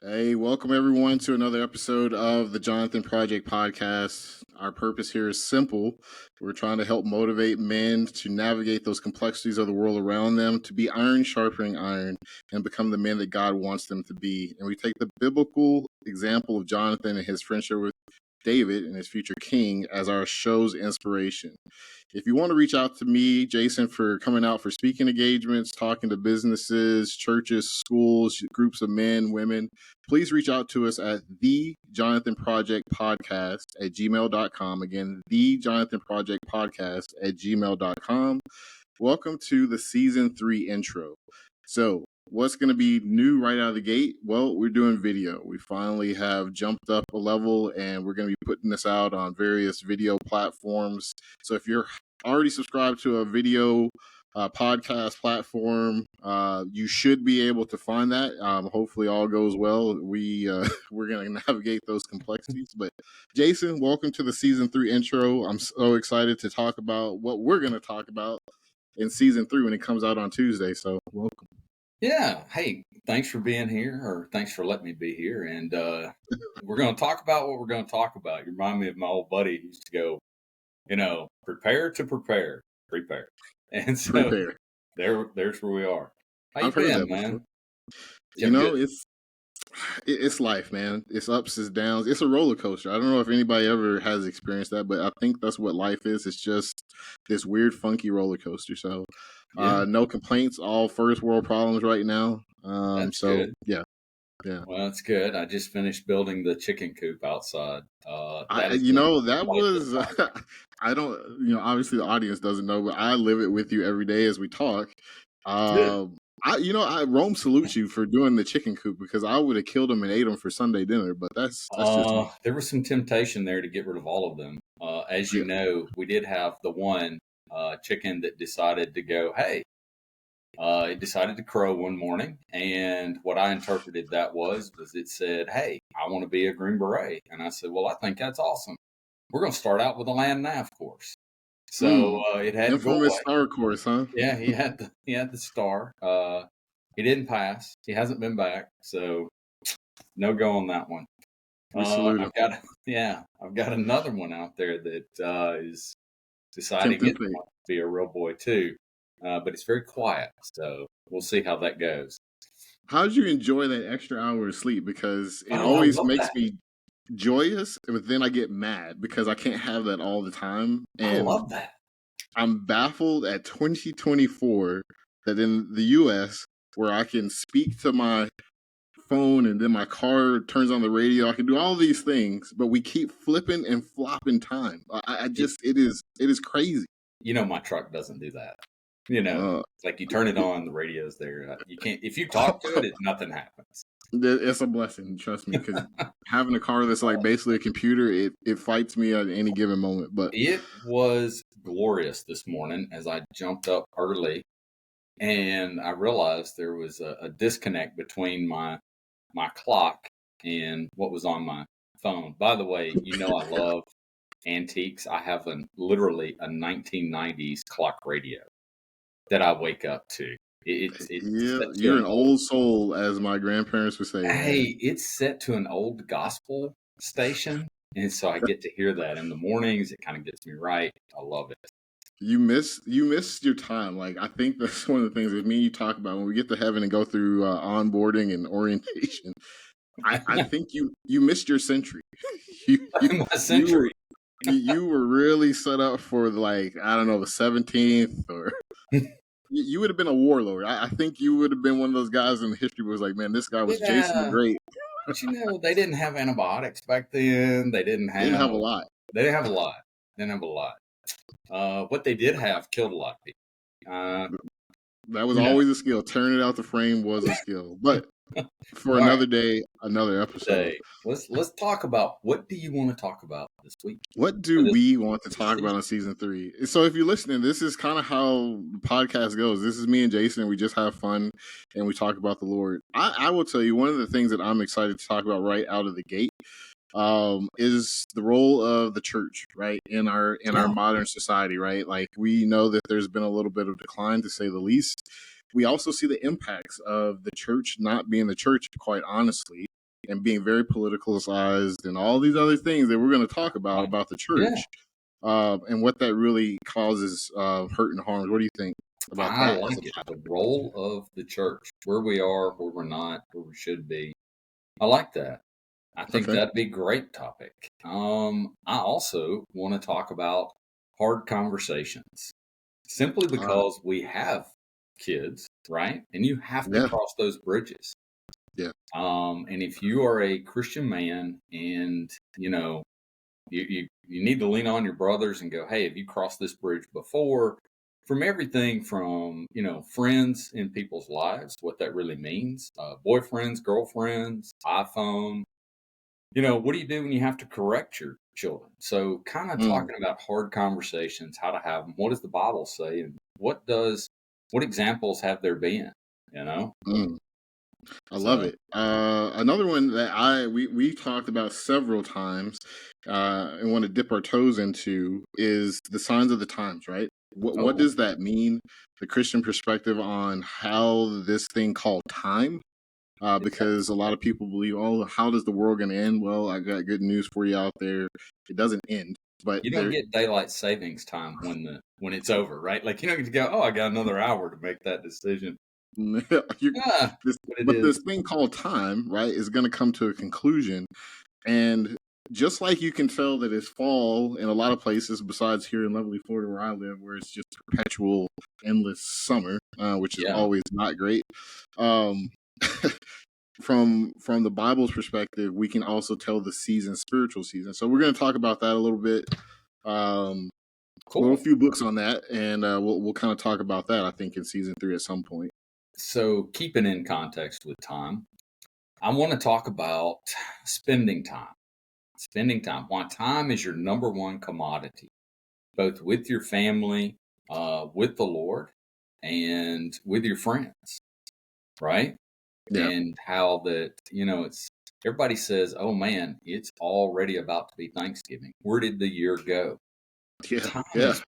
Hey, welcome everyone to another episode of the Jonathan Project podcast. Our purpose here is simple. We're trying to help motivate men to navigate those complexities of the world around them, to be iron sharpening iron, and become the men that God wants them to be. And we take the biblical example of Jonathan and his friendship with David and his future king as our show's inspiration. If you want to reach out to me, Jason, for coming out for speaking engagements, talking to businesses, churches, schools, groups of men, women, please reach out to us at the Jonathan Project Podcast at gmail.com. Again, the Jonathan Project Podcast at gmail.com. Welcome to the season 3 intro. So, what's going to be new right out of the gate? Well, we're doing video. We finally have jumped up a level and we're going to be putting this out on various video platforms. So if you're already subscribed to a video podcast platform, you should be able to find that. Hopefully all goes well. We're going to navigate those complexities. But Jason, welcome to the season 3 intro. I'm so excited to talk about what we're going to talk about in season 3 when it comes out on Tuesday. So welcome. Yeah. Hey, thanks for being here, or thanks for letting me be here. And we're going to talk about what we're going to talk about. You remind me of my old buddy who used to go, prepare to prepare. And so Prepare. there's where we are. How I've you heard been, that man? before. It's life, man. It's ups, it's downs. It's a roller coaster. I don't know if anybody ever has experienced that, but I think that's what life is. It's just this weird, funky roller coaster. So, no complaints. All first world problems right now. That's good. Yeah. Well, that's good. I just finished building the chicken coop outside. That was. I don't. Obviously the audience doesn't know, but I live it with you every day as we talk. Rome salutes you for doing the chicken coop because I would have killed him and ate him for Sunday dinner. But that's just me. There was some temptation there to get rid of all of them. As you know, we did have the one chicken that decided to go, hey, it decided to crow one morning. And what I interpreted that was it said, hey, I want to be a Green Beret. And I said, well, I think that's awesome. We're going to start out with a land nav course. So it had infamous star course, huh? Yeah, he had the star. He didn't pass. He hasn't been back, so no go on that one. We salute him. I've got another one out there that is deciding to be a real boy too, but it's very quiet. So we'll see how that goes. How did you enjoy that extra hour of sleep? Because it always makes me joyous, but then I get mad because I can't have that all the time. And I love that. I'm baffled at 2024 that in the U.S., where I can speak to my phone and then my car turns on the radio, I can do all these things, but we keep flipping and flopping time. It is crazy. My truck doesn't do that. Like you turn it on, the radio's there. You can't, if you talk to it, nothing happens. It's a blessing, trust me, because having a car that's like basically a computer, it fights me at any given moment. But it was glorious this morning as I jumped up early and I realized there was a disconnect between my clock and what was on my phone. By the way, I love antiques. I have literally a 1990s clock radio that I wake up to. You're an old soul, as my grandparents would say. Hey, it's set to an old gospel station, and so I get to hear that in the mornings. It kind of gets me right. I love it. You miss your time. Like, I think that's one of the things that me and you talk about when we get to heaven and go through onboarding and orientation. I think you missed your century. My century. You were really set up for the 17th or. You would have been a warlord. I think you would have been one of those guys in the history where it was like, man, this guy was Jason the Great. But they didn't have antibiotics back then. They didn't have a lot. They didn't have a lot. What they did have killed a lot of people. That was always a skill. Turning it out the frame was a skill. But for another day, another episode. Let's talk about, what do you want to talk about this week? What do we want to talk about on season 3? So if you're listening, this is kind of how the podcast goes. This is me and Jason, and we just have fun and we talk about the Lord. I will tell you, one of the things that I'm excited to talk about right out of the gate is the role of the church, right, in our modern society, right? Like, we know that there's been a little bit of decline, to say the least. We also see the impacts of the church not being the church, quite honestly. and being very politicalized and all these other things that we're going to talk Right. about the Yeah. church, and what that really causes hurt and harm. What do you think about I that as a like it. topic? The role of the church, where we are, where we're not, where we should be. I like that. I think Okay. that'd be a great topic. I also want to talk about hard conversations simply Uh, because we have kids, right? And you have to yeah. cross those bridges. Yeah. And if you are a Christian man and, you know, you need to lean on your brothers and go, hey, have you crossed this bridge before? From everything from, you know, friends in people's lives, what that really means, boyfriends, girlfriends, iPhone, you know, what do you do when you have to correct your children? So, kind of Mm, talking about hard conversations, how to have them. What does the Bible say, and what examples have there been? You know, mm. I love so it. Another one that we talked about several times, and want to dip our toes into is the signs of the times. Right? What oh does that mean? The Christian perspective on how this thing called time. yeah, Because a lot of people believe, oh, how does the world going to end? Well, I got good news for you out there. It doesn't end, but you don't there, get daylight savings time when it's over, right? Like you don't get to go, oh, I got another hour to make that decision. you Yeah, this, but it but is. this thing called time, right, is going to come to a conclusion. And just like you can tell that it's fall in a lot of places, besides here in lovely Florida where I live, where it's just perpetual, endless summer, which is Yeah. always not great. Um, from the Bible's perspective, we can also tell the season, spiritual season. So we're going to talk about that a little bit. Um, a Cool. few books on that, and we'll kind of talk about that. I think in season 3 at some point. So, keeping in context with time, I want to talk about spending time. Spending time. Why time is your number one commodity, both with your family, with the Lord, and with your friends, right? Yeah, And how that, you know, it's everybody says, oh man, it's already about to be Thanksgiving. Where did the year go? yeah, Time yeah. is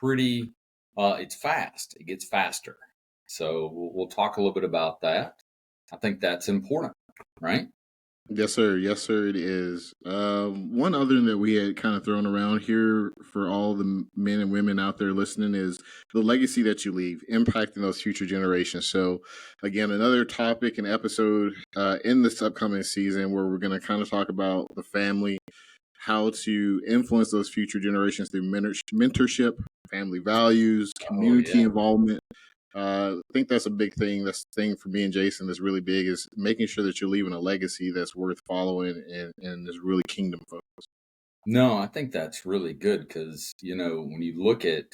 pretty, it's fast, it gets faster. So we'll talk a little bit about that. I think that's important, right? Yes, sir. Yes, sir. It is. One other that we had kind of thrown around here for all the men and women out there listening is the legacy that you leave, impacting those future generations. So, again, another topic and episode in this upcoming season where we're going to kind of talk about the family, how to influence those future generations through mentorship, family values, Oh, community yeah. involvement. I think that's a big thing. That's the thing for me and Jason that's really big is making sure that you're leaving a legacy that's worth following and is really kingdom focused. No, I think that's really good because, you know, when you look at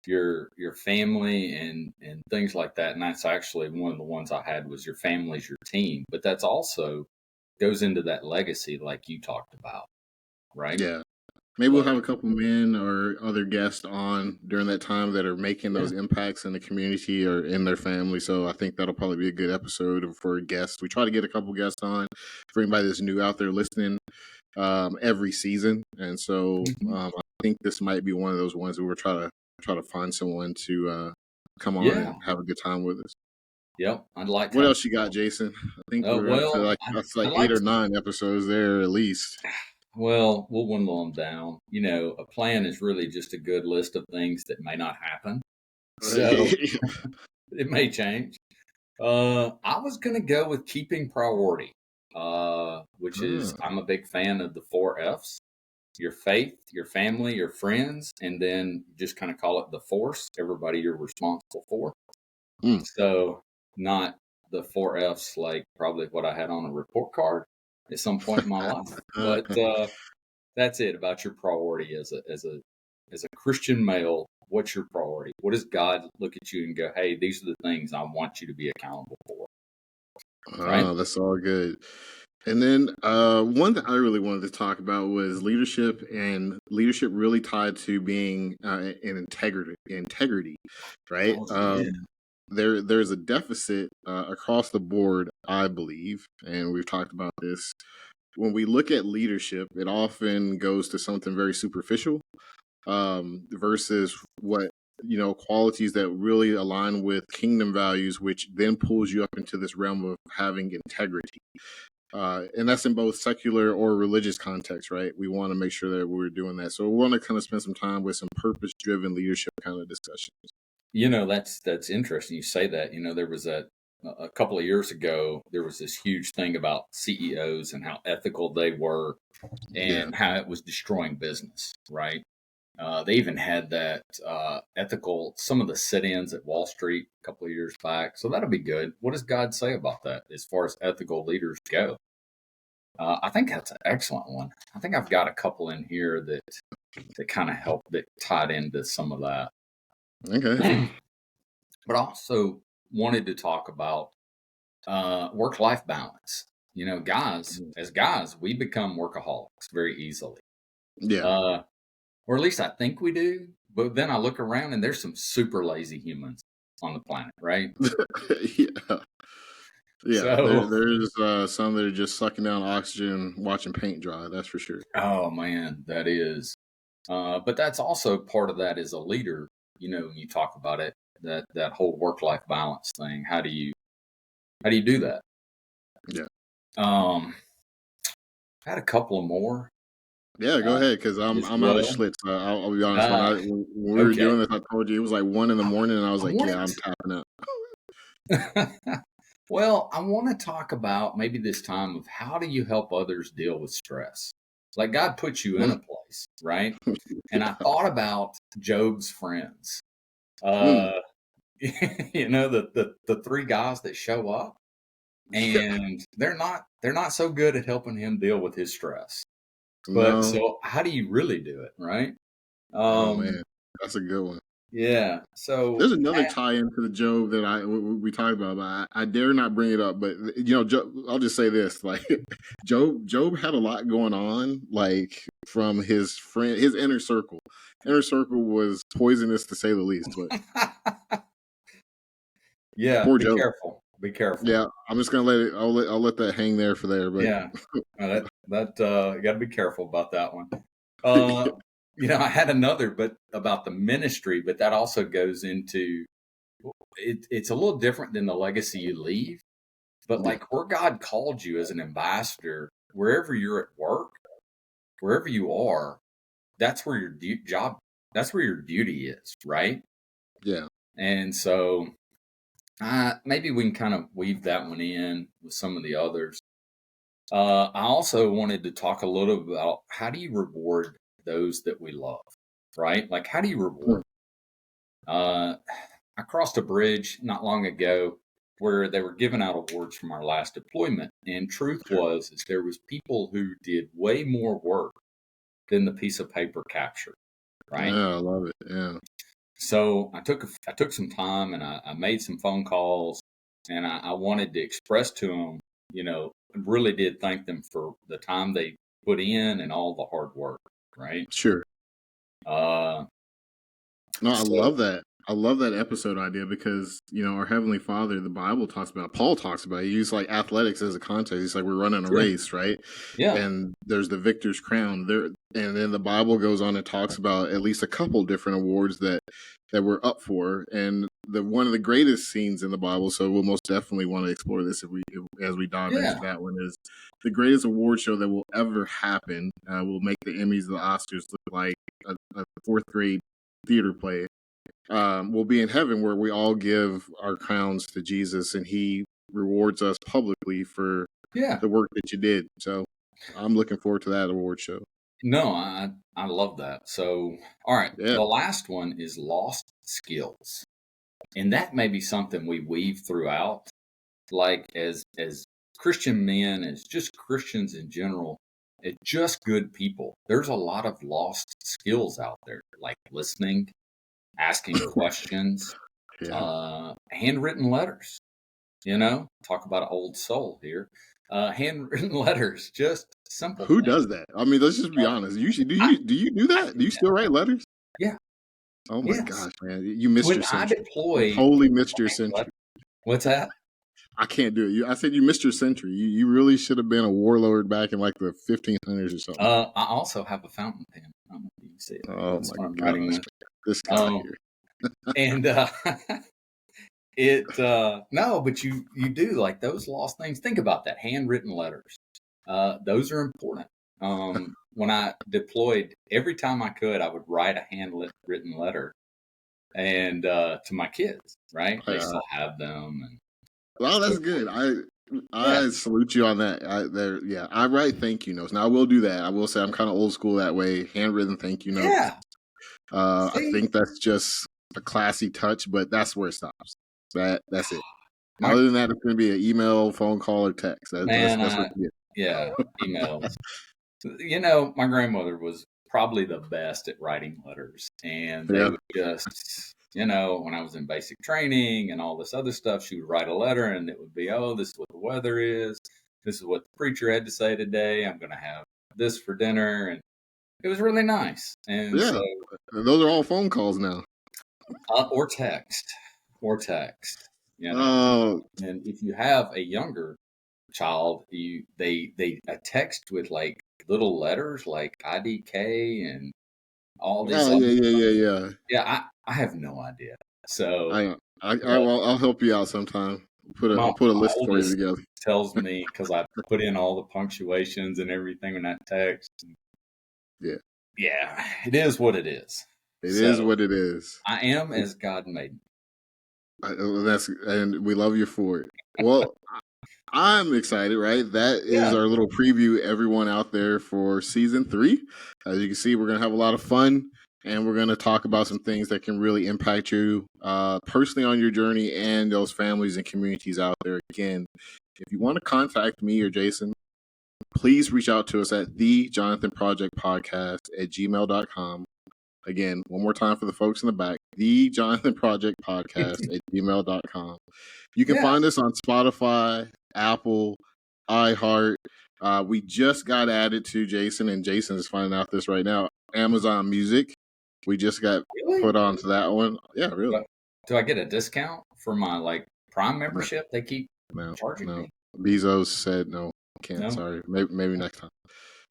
your family and things like that, and that's actually one of the ones I had was your family's your team, but that's also goes into that legacy like you talked about, right? Yeah. Maybe we'll Like, have a couple men or other guests on during that time that are making yeah. those impacts in the community or in their family. So I think that'll probably be a good episode for guests. We try to get a couple guests on for anybody that's new out there listening every season. And so Mhm. I think this might be one of those ones where we're try to find someone to come on Yeah. and have a good time with us. Yep. I'd like to What have else you got, Jason? I think we're up to well, like that's I like like 8 or 9 episodes there at least. well, we'll dwindle them down. You know, a plan is really just a good list of things that may not happen. So it may change. I was going to go with keeping priority, which is Ah, I'm a big fan of the 4 F's: your faith, your family, your friends, and then just kind of call it the force, everybody you're responsible for. mm. So, not the 4 F's like probably what I had on a report card at some point in my life, but that's it about your priority as a Christian male. What's your priority? What does God look at you and go, "Hey, these are the things I want you to be accountable for." Right? That's all good. And then one that I really wanted to talk about was leadership and leadership really tied to being in integrity, right? Oh yeah. There's a deficit across the board, I believe, and we've talked about this. When we look at leadership, it often goes to something very superficial versus what qualities that really align with kingdom values, which then pulls you up into this realm of having integrity. And that's in both secular or religious context, right? We want to make sure that we're doing that. So we want to kind of spend some time with some purpose-driven leadership kind of discussions. That's interesting. You say that. There was a couple of years ago. There was this huge thing about CEOs and how ethical they were, Yeah, and how it was destroying business. Right. They even had that ethical. Some of the sit-ins at Wall Street a couple of years back. So that'll be good. What does God say about that as far as ethical leaders go? I think that's an excellent one. I think I've got a couple in here that kind of help that tied into some of that. okay. But I also wanted to talk about work-life balance. As guys, we become workaholics very easily, Yeah. uh, or at least I think we do. But then I look around and there's some super lazy humans on the planet, right? Yeah. Yeah, So, there's some that are just sucking down oxygen, watching paint dry. That's for sure. oh man, that is. But that's also part of that as a leader. When you talk about it, that whole work-life balance thing. How do you do that? Yeah, Um, I had a couple of more yeah. Go uh, aher because as I'm out of well. schlitz. I'll be honest. Uh, When we were okay. doing this, I told you it was like 1 a.m, and I was I like, yeah, I'm wanted tapping out. well, I want to talk about maybe this time of how do you help others deal with stress? Like God puts you in a place, right? And I thought about Job's friends. Mm, Uh, the three guys that show up yeah. and they're not so good at helping him deal with his stress. But No. so how do you really do it, right? Oh Um, man, that's a good one. yeah. So There's another tie-in to the Job that we talked about, but I dare not bring it up. But Job, I'll just say this: like Job had a lot going on, like from his friend, his inner circle. Inner circle was poisonous to say the least. But yeah, poor be Job. careful. Be careful. Yeah, I'm just gonna let it. I'll let that hang there for there. But Yeah. That you got to be careful about that one. Uh, I had another, but about the ministry, but that also goes into it's a little different than the legacy you leave. But yeah, like where God called you as an ambassador, wherever you're at work, wherever you are, that's where your job, that's where your duty is, right? yeah, And so maybe we can kind of weave that one in with some of the others. I also wanted to talk a little about how do you reward those that we love, right? Like, how do you mm, reward? Uh, I crossed a bridge not long ago where they were giving out awards from our last deployment, and truth sure. is there was people who did way more work than the piece of paper captured, right? Yeah, I love it. Yeah, So I took some time and I made some phone calls, and I wanted to express to them, really did thank them for the time they put in and all the hard work, right? sure. Uh, No, I so love that. I love that episode idea because our Heavenly Father, the Bible talks about, Paul talks about. He used like athletics as a context. He's like we're running a sure, race, right? yeah, And there's the victor's crown there, and then the Bible goes on and talks about at least a couple different awards that we're up for, and the one of the greatest scenes in the Bible. So we'll most definitely want to explore this as we dive into yeah, that one. Is the greatest award show that will ever happen. Will make the Emmys, the Oscars look like a fourth grade theater play. Will be in heaven where we all give our crowns to Jesus and he rewards us publicly for yeah. the work that you did. So I'm looking forward to that award show. No, I love that. So, all right, Yeah, the last one is lost skills, and that may be something we weave throughout, like as Christian men, as just Christians in general, as just good people. There's a lot of lost skills out there, like listening, asking questions, yeah. handwritten letters. Talk about an old soul here. Handwritten letters, just simple Who things. does that? I mean, let's just be honest. You should, I, do you do I that? Do do you that. still write letters? Yeah. Oh my Yes. gosh, man. You missed When your I century. You deploy, totally missed your century. what's that? I can't do it. I said you missed your century. You really should have been a warlord back in like the 1500s or something. I also have a fountain pen. I don't know if you can see it. Oh That's my what I'm gosh, writing with. man. This guy Um, here. and No, but you do like those lost things. Think about that, handwritten letters. Those are important. When I deployed, every time I could, I would write a handwritten letter and to my kids. Right, they still have them. And well, so that's good. yeah, I salute you on that. I write thank you notes. Now I will do that. I will say I'm kind of old school that way. Handwritten thank you notes. yeah. I See, think that's just a classy touch, but that's where it stops. That's it. my Other than that, it's going to be an email, phone call, or text. man, That's what you yeah, emails. My grandmother was probably the best at writing letters, and get. they Yeah. would just, when I was in basic training and all this other stuff, she would write a letter, and it would be, oh, this is what the weather is. This is what the preacher had to say today. I'm going to have this for dinner, and it was really nice. And Yeah. so, Those are all phone calls now. or text, or text, Oh, And if you have a younger child, they a text with like little letters like IDK and all these oh other yeah, yeah, stuff. yeah, yeah. Yeah, I have no idea. So Well, I'll help you out sometime. my, I'll put a my list for you oldest together. tells me because I put in all the punctuations and everything in that text. Yeah, Yeah, it is what it is. it is So what it is. I am as God made me. And we love you for it. Well, I'm excited, right? That is Yeah. our little preview, everyone out there, for season 3. As you can see, we're going to have a lot of fun, and we're going to talk about some things that can really impact you personally on your journey and those families and communities out there. Again, if you want to contact me or Jason, please reach out to us at the Jonathan Project Podcast at gmail.com. Again, one more time for the folks in the back, the Jonathan Project Podcast at gmail.com. You can Yeah. find us on Spotify, Apple, iHeart. We just got added to Jason, and Jason is finding out this right now. Amazon Music. We just got Really? put onto that one. Yeah, really. Do I get a discount for my Prime No, membership? They keep charging no. me. Bezos said no, can't. No. Sorry. Maybe next time.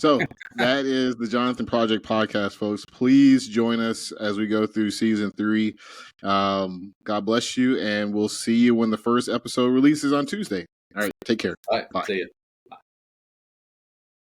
So that is the Jonathan Project Podcast, folks. Please join us as we go through season 3. God bless you, and we'll see you when the first episode releases on Tuesday. All right, take care. All right. Bye. See you.